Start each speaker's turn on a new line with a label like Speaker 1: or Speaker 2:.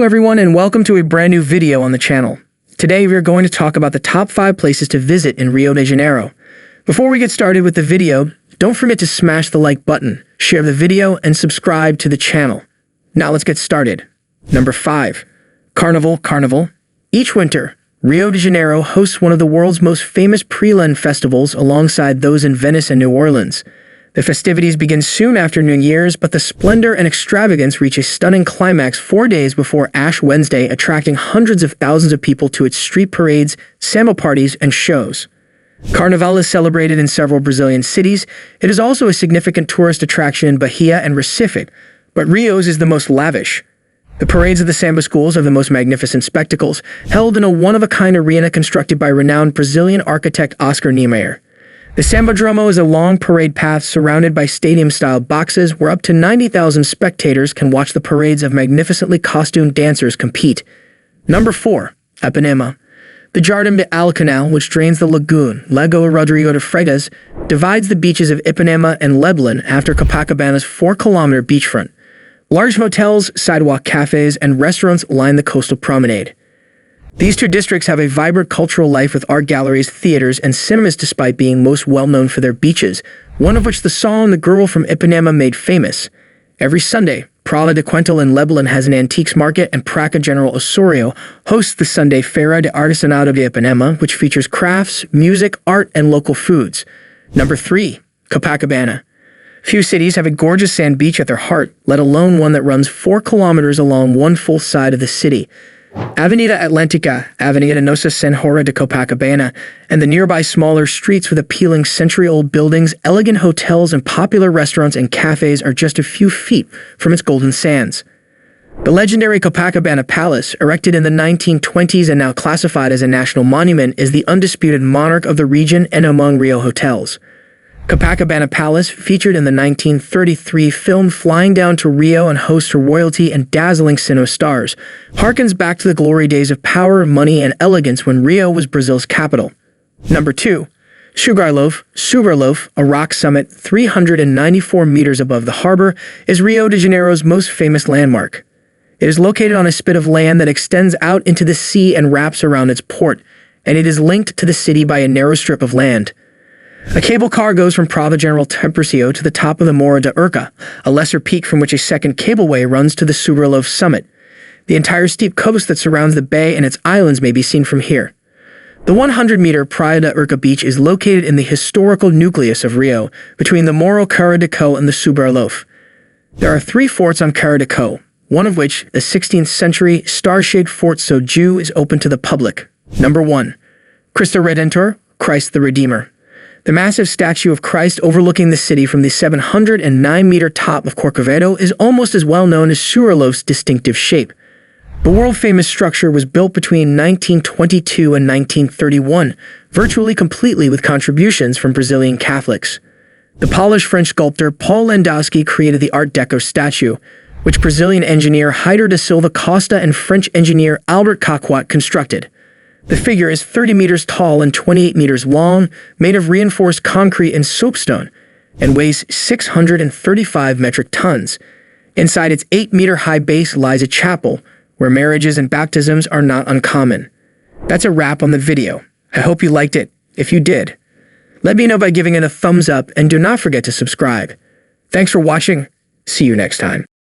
Speaker 1: Hello everyone and welcome to a brand new video on the channel. Today we are going to talk about the top 5 places to visit in Rio de Janeiro. Before we get started with the video, don't forget to smash the like button, share the video, and subscribe to the channel. Now let's get started. Number 5. Carnival. Each winter, Rio de Janeiro hosts one of the world's most famous pre-Lent festivals alongside those in Venice and New Orleans. The festivities begin soon after New Year's, but the splendor and extravagance reach a stunning climax 4 days before Ash Wednesday, attracting hundreds of thousands of people to its street parades, samba parties, and shows. Carnival is celebrated in several Brazilian cities. It is also a significant tourist attraction in Bahia and Recife, but Rio's is the most lavish. The parades of the samba schools are the most magnificent spectacles, held in a one-of-a-kind arena constructed by renowned Brazilian architect Oscar Niemeyer. The Sambadromo is a long parade path surrounded by stadium-style boxes where up to 90,000 spectators can watch the parades of magnificently costumed dancers compete. Number 4. Epema. The Jardim de Alcanal, which drains the lagoon Lagoa Rodrigo de Freitas, divides the beaches of Epema and Leblon after Copacabana's 4-kilometer beachfront. Large hotels, sidewalk cafes, and restaurants line the coastal promenade. These two districts have a vibrant cultural life with art galleries, theaters, and cinemas despite being most well-known for their beaches, one of which the song The Girl from Ipanema made famous. Every Sunday, Praia de Quental in Leblon has an antiques market, and Praça General Osorio hosts the Sunday Feira de Artesanato de Ipanema, which features crafts, music, art, and local foods. Number 3. Copacabana. Few cities have a gorgeous sand beach at their heart, let alone one that runs 4 kilometers along one full side of the city. Avenida Atlântica, Avenida Nossa Senhora de Copacabana, and the nearby smaller streets with appealing century-old buildings, elegant hotels, and popular restaurants and cafes are just a few feet from its golden sands. The legendary Copacabana Palace, erected in the 1920s and now classified as a national monument, is the undisputed monarch of the region and among Rio hotels. Copacabana Palace, featured in the 1933 film Flying Down to Rio and hosts her royalty and dazzling cinema stars, harkens back to the glory days of power, money, and elegance when Rio was Brazil's capital. Number 2. Sugarloaf, a rock summit 394 meters above the harbor, is Rio de Janeiro's most famous landmark. It is located on a spit of land that extends out into the sea and wraps around its port, and it is linked to the city by a narrow strip of land. A cable car goes from Praça General Temprecio to the top of the Morro de Urca, a lesser peak from which a second cableway runs to the Sugarloaf summit. The entire steep coast that surrounds the bay and its islands may be seen from here. The 100-meter Praia de Urca beach is located in the historical nucleus of Rio, between the Morro Cara de Co and the Sugarloaf. There are 3 forts on Cara de Co, one of which, the 16th century star-shaped Fort Soju, is open to the public. Number 1. Cristo Redentor, Christ the Redeemer. The massive statue of Christ overlooking the city from the 709-meter top of Corcovado is almost as well known as Sugarloaf's distinctive shape. The world-famous structure was built between 1922 and 1931, virtually completely with contributions from Brazilian Catholics. The Polish-French sculptor Paul Landowski created the Art Deco statue, which Brazilian engineer Heitor da Silva Costa and French engineer Albert Caquot constructed. The figure is 30 meters tall and 28 meters long, made of reinforced concrete and soapstone, and weighs 635 metric tons. Inside its 8-meter-high base lies a chapel, where marriages and baptisms are not uncommon. That's a wrap on the video. I hope you liked it. If you did, let me know by giving it a thumbs up, and do not forget to subscribe. Thanks for watching. See you next time.